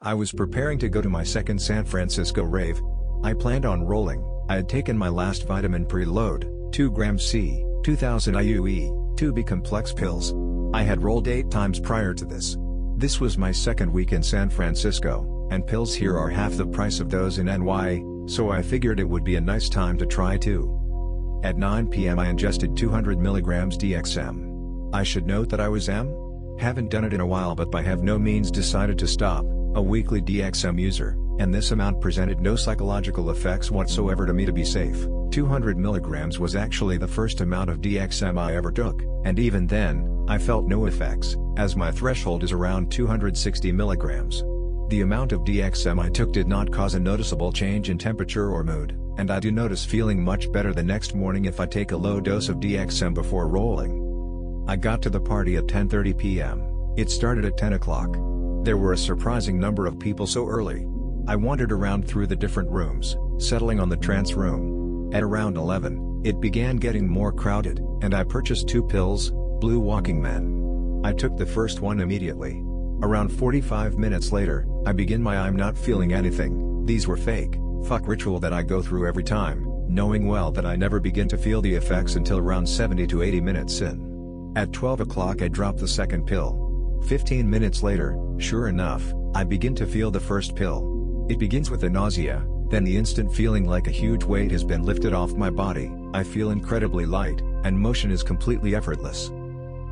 I was preparing to go to my second San Francisco rave. I planned on rolling. I had taken my last vitamin preload, 2 grams C, 2000 IUE, 2 B-complex pills. I had rolled 8 times prior to this. This was my second week in San Francisco, and pills here are half the price of those in NY, so I figured it would be a nice time to try too. At 9 p.m. I ingested 200 mg DXM. I should note that I was haven't done it in a while, but by have no means decided to stop, a weekly DXM user, and this amount presented no psychological effects whatsoever to me to be safe. 200 mg was actually the first amount of DXM I ever took, and even then, I felt no effects, as my threshold is around 260 mg. The amount of DXM I took did not cause a noticeable change in temperature or mood, and I do notice feeling much better the next morning if I take a low dose of DXM before rolling. I got to the party at 10:30 p.m. It started at 10 o'clock. There were a surprising number of people so early. I wandered around through the different rooms, settling on the trance room. At around 11, it began getting more crowded, and I purchased 2 pills, Blue Walking Men. I took the first one immediately. Around 45 minutes later, I begin my I'm not feeling anything, these were fake, fuck ritual that I go through every time, knowing well that I never begin to feel the effects until around 70 to 80 minutes in. At 12 o'clock I dropped the second pill. 15 minutes later, sure enough, I begin to feel the first pill. It begins with the nausea, then the instant feeling like a huge weight has been lifted off my body. I feel incredibly light, and motion is completely effortless.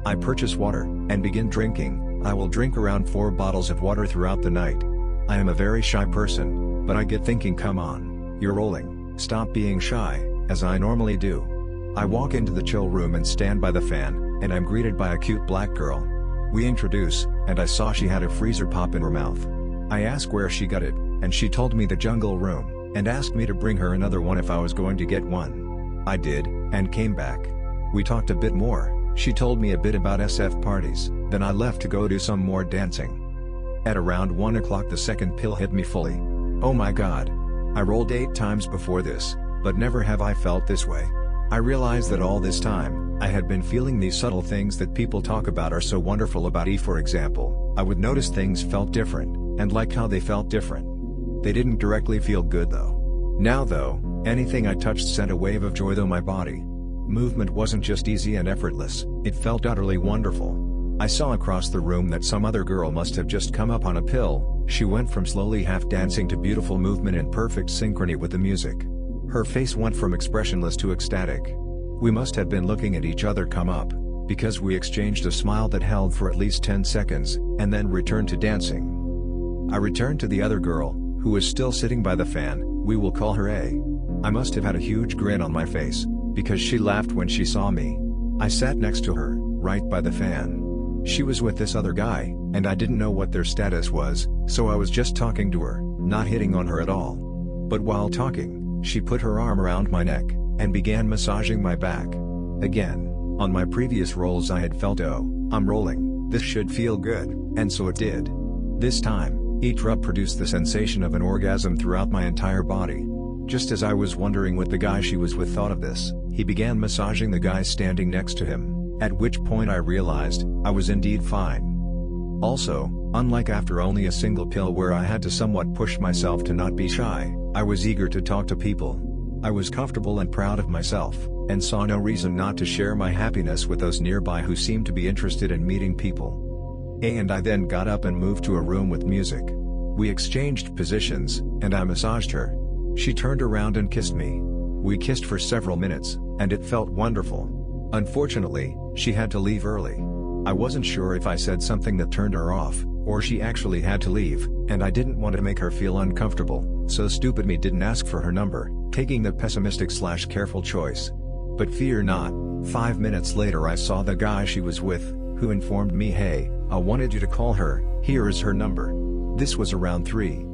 I purchase water, and begin drinking. I will drink around 4 bottles of water throughout the night. I am a very shy person, but I get thinking, come on, you're rolling, stop being shy, as I normally do. I walk into the chill room and stand by the fan, and I'm greeted by a cute black girl. We introduce, and I saw she had a freezer pop in her mouth. I asked where she got it, and she told me the jungle room, and asked me to bring her another one if I was going to get one. I did, and came back. We talked a bit more, she told me a bit about SF parties, then I left to go do some more dancing. At around 1 o'clock the second pill hit me fully. Oh my god. I rolled 8 times before this, but never have I felt this way. I realized that all this time, I had been feeling these subtle things that people talk about are so wonderful about for example, I would notice things felt different, and like how they felt different. They didn't directly feel good though. Now though, anything I touched sent a wave of joy through my body. Movement wasn't just easy and effortless, it felt utterly wonderful. I saw across the room that some other girl must have just come up on a pill. She went from slowly half dancing to beautiful movement in perfect synchrony with the music. Her face went from expressionless to ecstatic. We must have been looking at each other come up, because we exchanged a smile that held for at least 10 seconds, and then returned to dancing. I returned to the other girl, who was still sitting by the fan, we will call her A. I must have had a huge grin on my face, because she laughed when she saw me. I sat next to her, right by the fan. She was with this other guy, and I didn't know what their status was, so I was just talking to her, not hitting on her at all. But while talking, she put her arm around my neck, and began massaging my back. Again, on my previous rolls I had felt, oh, I'm rolling, this should feel good, and so it did. This time, each rub produced the sensation of an orgasm throughout my entire body. Just as I was wondering what the guy she was with thought of this, he began massaging the guy standing next to him, at which point I realized, I was indeed fine. Also, unlike after only a single pill where I had to somewhat push myself to not be shy, I was eager to talk to people. I was comfortable and proud of myself, and saw no reason not to share my happiness with those nearby who seemed to be interested in meeting people. A and I then got up and moved to a room with music. We exchanged positions, and I massaged her. She turned around and kissed me. We kissed for several minutes, and it felt wonderful. Unfortunately, she had to leave early. I wasn't sure if I said something that turned her off, or she actually had to leave, and I didn't want to make her feel uncomfortable, so stupid me didn't ask for her number, taking the pessimistic/careful choice. But fear not, 5 minutes later I saw the guy she was with, who informed me, hey, I wanted you to call her, here is her number. This was around 3.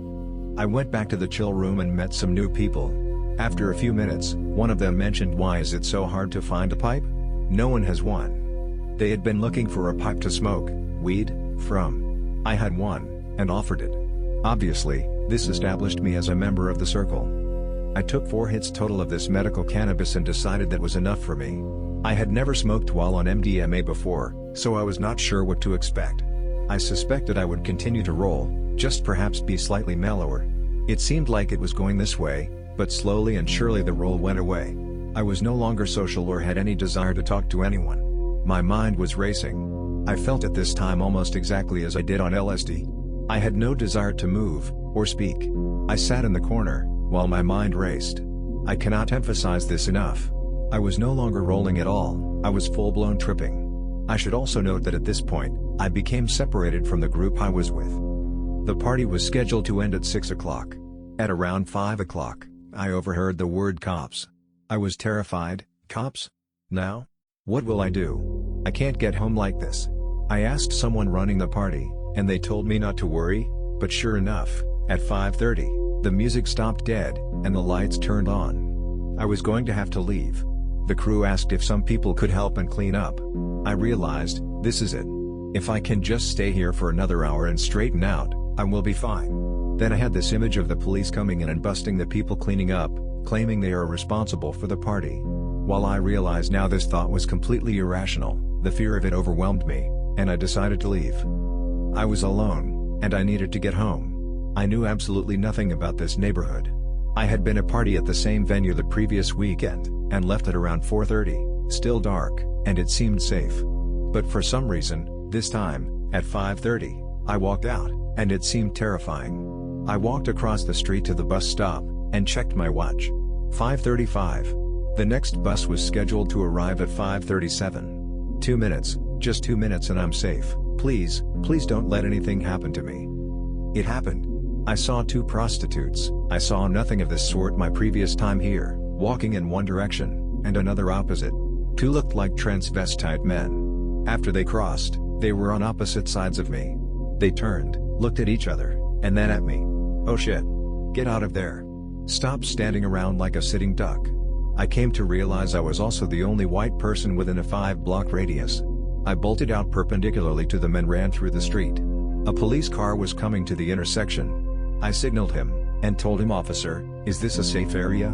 I went back to the chill room and met some new people. After a few minutes, one of them mentioned, why is it so hard to find a pipe? No one has one. They had been looking for a pipe to smoke weed from. I had one, and offered it. Obviously, this established me as a member of the circle. I took 4 hits total of this medical cannabis and decided that was enough for me. I had never smoked while on MDMA before, so I was not sure what to expect. I suspected I would continue to roll, Just perhaps be slightly mellower. It seemed like it was going this way, but slowly and surely the roll went away. I was no longer social or had any desire to talk to anyone. My mind was racing. I felt at this time almost exactly as I did on LSD. I had no desire to move, or speak. I sat in the corner, while my mind raced. I cannot emphasize this enough. I was no longer rolling at all, I was full-blown tripping. I should also note that at this point, I became separated from the group I was with. The party was scheduled to end at 6 o'clock. At around 5 o'clock, I overheard the word cops. I was terrified. Cops? Now? What will I do? I can't get home like this. I asked someone running the party, and they told me not to worry, but sure enough, at 5:30, the music stopped dead, and the lights turned on. I was going to have to leave. The crew asked if some people could help and clean up. I realized, this is it. If I can just stay here for another hour and straighten out, I will be fine. Then I had this image of the police coming in and busting the people cleaning up, claiming they are responsible for the party. While I realize now this thought was completely irrational, the fear of it overwhelmed me, and I decided to leave. I was alone, and I needed to get home. I knew absolutely nothing about this neighborhood. I had been a party at the same venue the previous weekend, and left at around 4:30, still dark, and it seemed safe. But for some reason, this time, at 5:30, I walked out, and it seemed terrifying. I walked across the street to the bus stop, and checked my watch. 5:35. The next bus was scheduled to arrive at 5:37. 2 minutes, just 2 minutes and I'm safe. Please, please don't let anything happen to me. It happened. I saw 2 prostitutes. I saw nothing of this sort my previous time here, walking in one direction, and another opposite. 2 looked like transvestite men. After they crossed, they were on opposite sides of me. They turned, looked at each other, and then at me. Oh shit. Get out of there. Stop standing around like a sitting duck. I came to realize I was also the only white person within a 5-block radius. I bolted out perpendicularly to them and ran through the street. A police car was coming to the intersection. I signaled him, and told him, "Officer, is this a safe area?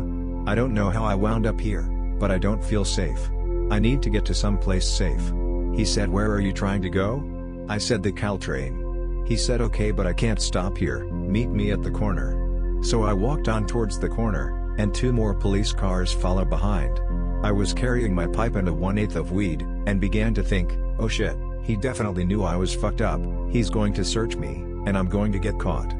I don't know how I wound up here, but I don't feel safe. I need to get to some place safe." He said, "Where are you trying to go?" I said, "The Caltrain." He said, "Okay, but I can't stop here, meet me at the corner." So I walked on towards the corner, and 2 more police cars followed behind. I was carrying my pipe and a 1/8 of weed, and began to think, oh shit, he definitely knew I was fucked up, he's going to search me, and I'm going to get caught.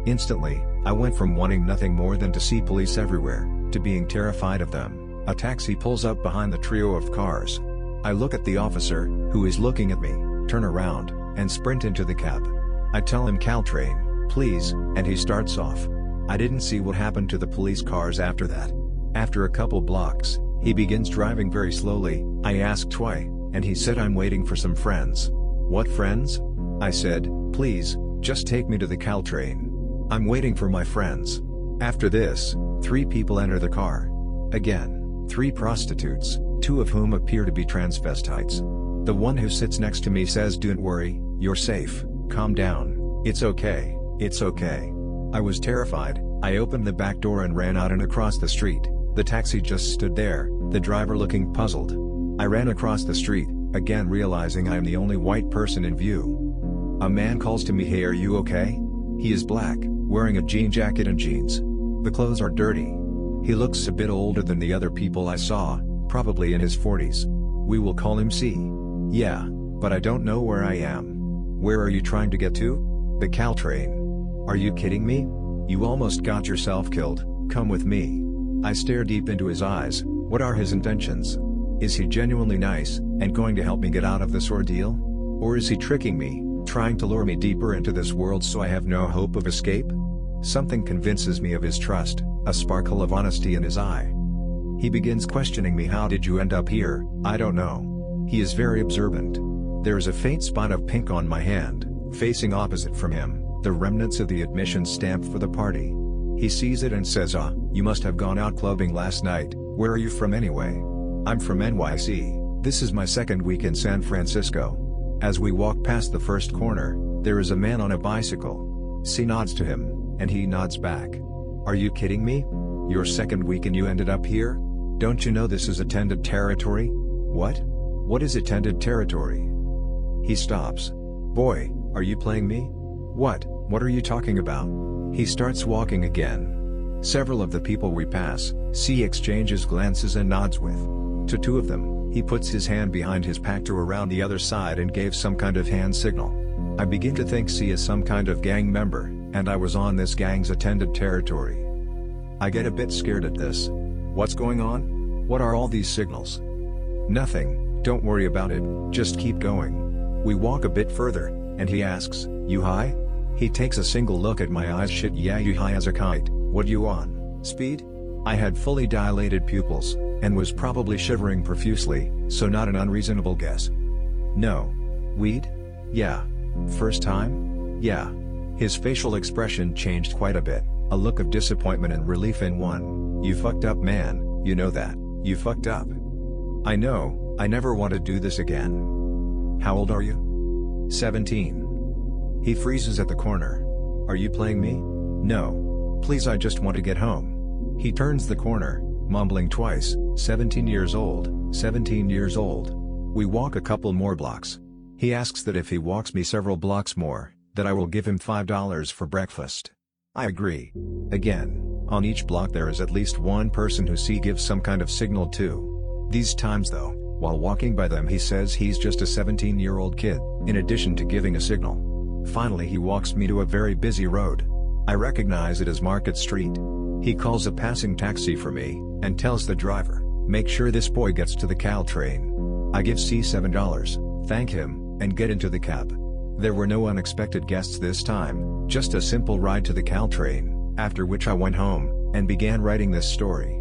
Instantly, I went from wanting nothing more than to see police everywhere, to being terrified of them. A taxi pulls up behind the trio of cars. I look at the officer, who is looking at me, turn around, and sprint into the cab. I tell him, "Caltrain, please," and he starts off. I didn't see what happened to the police cars after that. After a couple blocks, he begins driving very slowly. I asked why, and he said, "I'm waiting for some friends." "What friends?" I said, "Please, just take me to the Caltrain. I'm waiting for my friends." After this, 3 people enter the car. Again, 3 prostitutes, 2 of whom appear to be transvestites. The one who sits next to me says, "Don't worry, you're safe, calm down, it's okay, it's okay." I was terrified. I opened the back door and ran out and across the street. The taxi just stood there, the driver looking puzzled. I ran across the street, again realizing I am the only white person in view. A man calls to me, "Hey, are you okay?" He is black, wearing a jean jacket and jeans. The clothes are dirty. He looks a bit older than the other people I saw, probably in his 40s. We will call him C. "Yeah, but I don't know where I am." "Where are you trying to get to?" "The Caltrain." "Are you kidding me? You almost got yourself killed, come with me." I stare deep into his eyes. What are his intentions? Is he genuinely nice, and going to help me get out of this ordeal? Or is he tricking me, trying to lure me deeper into this world so I have no hope of escape? Something convinces me of his trust, a sparkle of honesty in his eye. He begins questioning me. "How did you end up here?" "I don't know." He is very observant. There is a faint spot of pink on my hand, facing opposite from him, the remnants of the admission stamp for the party. He sees it and says, "You must have gone out clubbing last night. Where are you from anyway?" "I'm from NYC. This is my 2nd week in San Francisco." As we walk past the first corner, there is a man on a bicycle. C nods to him, and he nods back. "Are you kidding me? Your 2nd week and you ended up here? Don't you know this is attended territory?" "What? What is attended territory?" He stops. "Boy, are you playing me?" "What, What are you talking about? He starts walking again. Several of the people we pass, C exchanges glances and nods with. To two of them, he puts his hand behind his back to around the other side and gave some kind of hand signal. I begin to think C is some kind of gang member, and I was on this gang's attended territory. I get a bit scared at this. What's going on? What are all these signals? Nothing, don't worry about it, just keep going. We walk a bit further, and he asks, you high? He takes a single look at my eyes. Shit, yeah, you high as a kite. What you on? Speed? I had fully dilated pupils, and was probably shivering profusely, so not an unreasonable guess. No. Weed? Yeah. First time? Yeah. His facial expression changed quite a bit, a look of disappointment and relief in one. You fucked up, man, you know that, you fucked up. I know, I never want to do this again. How old are you? 17. He freezes at the corner. Are you playing me? No. Please, I just want to get home. He turns the corner, mumbling twice, 17 years old, 17 years old. We walk a couple more blocks. He asks that if he walks me several blocks more, that I will give him $5 for breakfast. I agree. Again, on each block there is at least one person who C gives some kind of signal to. These times though, while walking by them he says he's just a 17-year-old kid, in addition to giving a signal. Finally he walks me to a very busy road. I recognize it as Market Street. He calls a passing taxi for me, and tells the driver, make sure this boy gets to the Caltrain. I give C $7, thank him, and get into the cab. There were no unexpected guests this time, just a simple ride to the Caltrain, after which I went home, and began writing this story.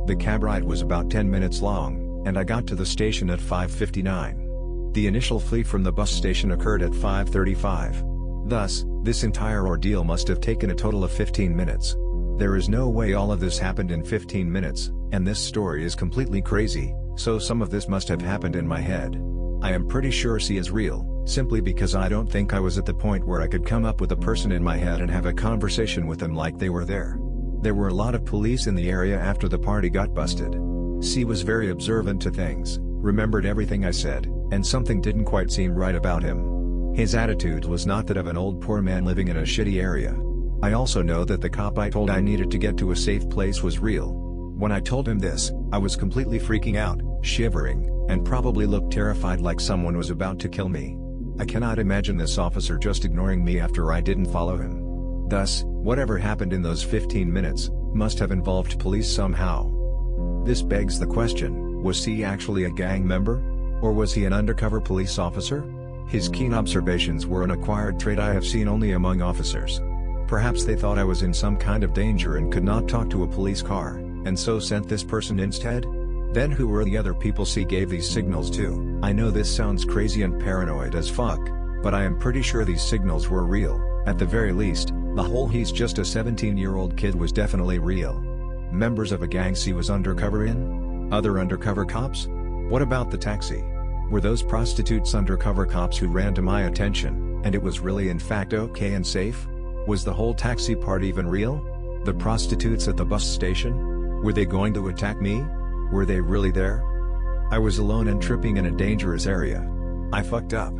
The cab ride was about 10 minutes long, and I got to the station at 5:59. The initial flee from the bus station occurred at 5:35. Thus, this entire ordeal must have taken a total of 15 minutes. There is no way all of this happened in 15 minutes, and this story is completely crazy, so some of this must have happened in my head. I am pretty sure C is real, simply because I don't think I was at the point where I could come up with a person in my head and have a conversation with them like they were there. There were a lot of police in the area after the party got busted. C was very observant to things, remembered everything I said, and something didn't quite seem right about him. His attitude was not that of an old poor man living in a shitty area. I also know that the cop I told I needed to get to a safe place was real. When I told him this, I was completely freaking out, shivering, and probably looked terrified like someone was about to kill me. I cannot imagine this officer just ignoring me after I didn't follow him. Thus, whatever happened in those 15 minutes, must have involved police somehow. This begs the question, was C actually a gang member? Or was he an undercover police officer? His keen observations were an acquired trait I have seen only among officers. Perhaps they thought I was in some kind of danger and could not talk to a police car, and so sent this person instead? Then who were the other people C gave these signals to? I know this sounds crazy and paranoid as fuck, but I am pretty sure these signals were real. At the very least, the whole he's just a 17-year-old kid was definitely real. Members of a gang C was undercover in? Other undercover cops? What about the taxi? Were those prostitutes undercover cops who ran to my attention, and it was really in fact okay and safe? Was the whole taxi part even real? The prostitutes at the bus station? Were they going to attack me? Were they really there? I was alone and tripping in a dangerous area. I fucked up.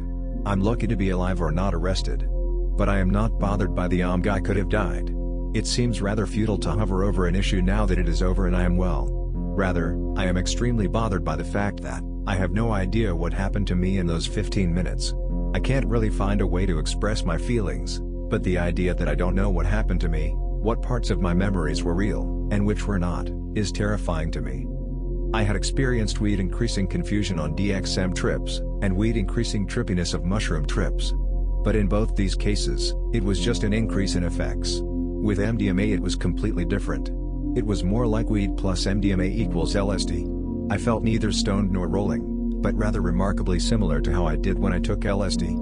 I'm lucky to be alive or not arrested. But I am not bothered by the guy could have died. It seems rather futile to hover over an issue now that it is over and I am well. Rather, I am extremely bothered by the fact that I have no idea what happened to me in those 15 minutes. I can't really find a way to express my feelings, but the idea that I don't know what happened to me, what parts of my memories were real, and which were not, is terrifying to me. I had experienced weed increasing confusion on DXM trips, and weed increasing trippiness of mushroom trips. But in both these cases, it was just an increase in effects. With MDMA it was completely different. It was more like weed plus MDMA equals LSD. I felt neither stoned nor rolling, but rather remarkably similar to how I did when I took LSD.